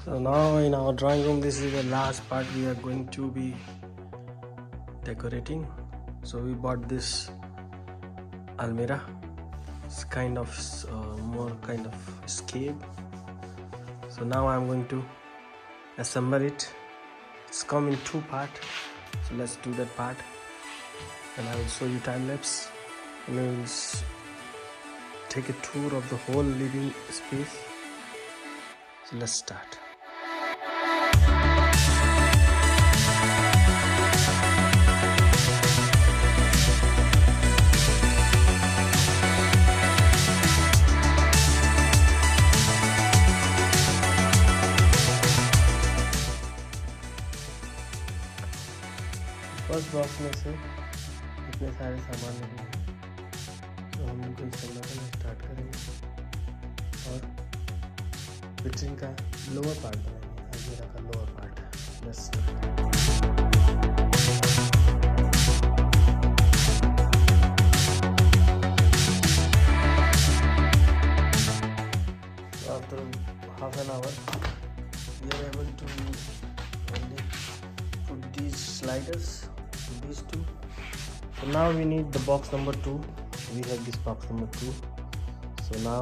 So now in our drawing room, this is the last part we are going to be decorating. So we bought this almirah. It's kind of more kind of scape. So now I'm going to assemble it. It's come in two parts. So let's do that part, and I will show you time lapse, and we will take a tour of the whole living space. So let's start. First box में से इतने सारे सामान नहीं हैं, तो हम उनको इस्तेमाल करना स्टार्ट करेंगे और विट्रिन का लोअर पार्ट बनाएंगे, अलमीरा का लोअर पार्ट। बस after half an hour we are able to only put these sliders, these two. So now we need the box number 2. We have this box number 2. So now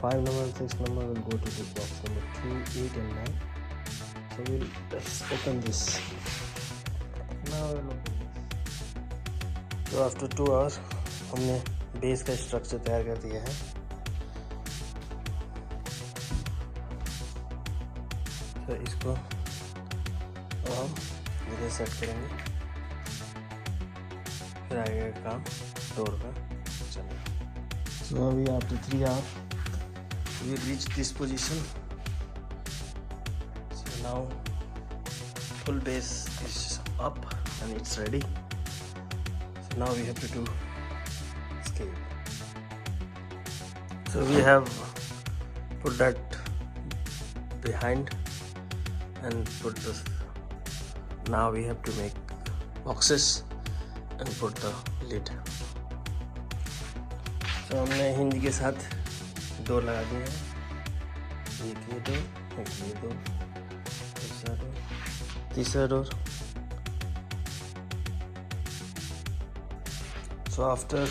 5 number and 6 number will go to this box number 2, 8 and 9. So let's open this. Now we'll open this. So after 2 hours हमने base का structure तैयार कर दिया है। तो इसको हम इधर सेट करेंगे, फिर आगे का काम डोर का चलेगा। So अभी after 3 hours we reach this position. So now full base is up and it's ready. So now we have to do scale. So we have put that behind and put this. Now we have to make boxes and put the lid. So हमने hinge के साथ door लगा दिए हैं, एक ये door, एक ये डोर, दूसरा डोर, तीसरा door. So after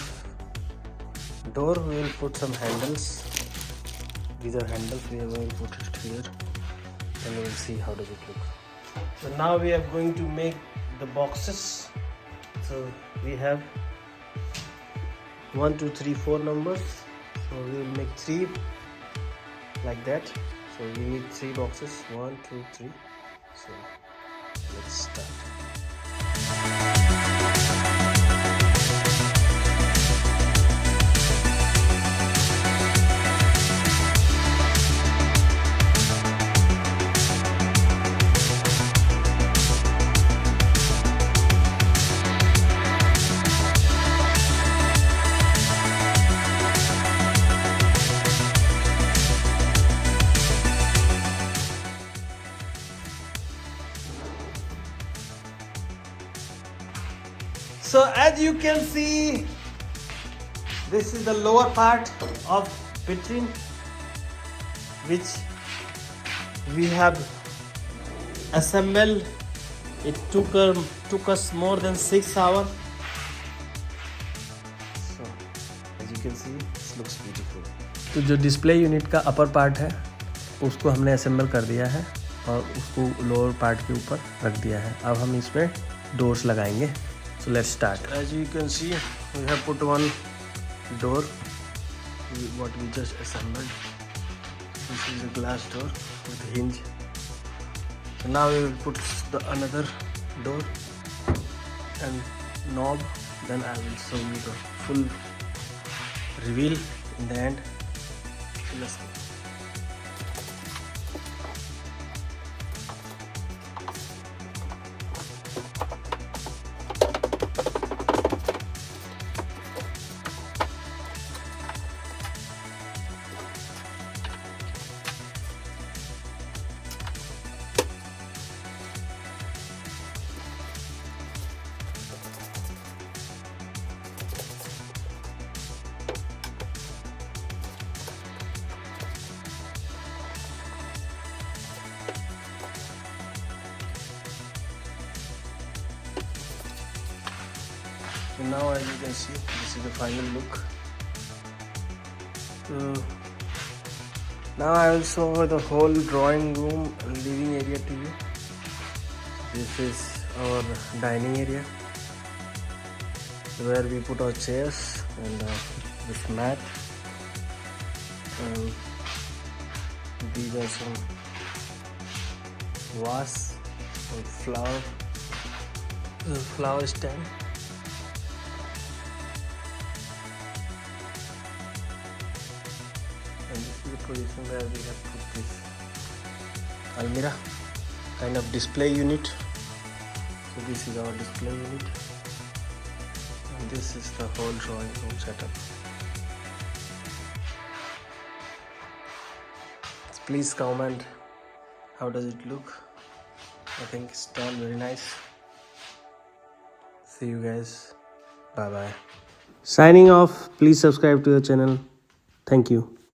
door we will put some handles. These are handles, we are going to put it here and we will see how does it look. So now we are going to make the boxes. So we have 1 2 3 4 numbers, so we will make 3 like that. So we need 3 boxes, 1 2 3. So let's start. So as you can see, this is the lower part of vitrine, which we have assembled. It took us more than 6 hours. So as you can see, this looks beautiful. तो जो display unit का upper part है उसको हमने assemble कर दिया है और उसको लोअर पार्ट के ऊपर रख दिया है। अब हम इसमें डोर्स लगाएंगे। So let's start. As you can see, we have put one door, what we just assembled. This is a glass door with a hinge. So now we will put another door and knob. Then I will show you the full reveal in the end. So let's go. So now, as you can see, this is the final look. So now I will show the whole drawing room and living area to you. This is our dining area where we put our chairs and this mat. And these are some vase and flower stand. And this is the position where we have put this almirah kind of display unit. So this is our display unit, and this is the whole drawing room setup. Please comment how does it look. I think it's done very nice. See you guys. Bye bye. Signing off. Please subscribe to the channel. Thank you.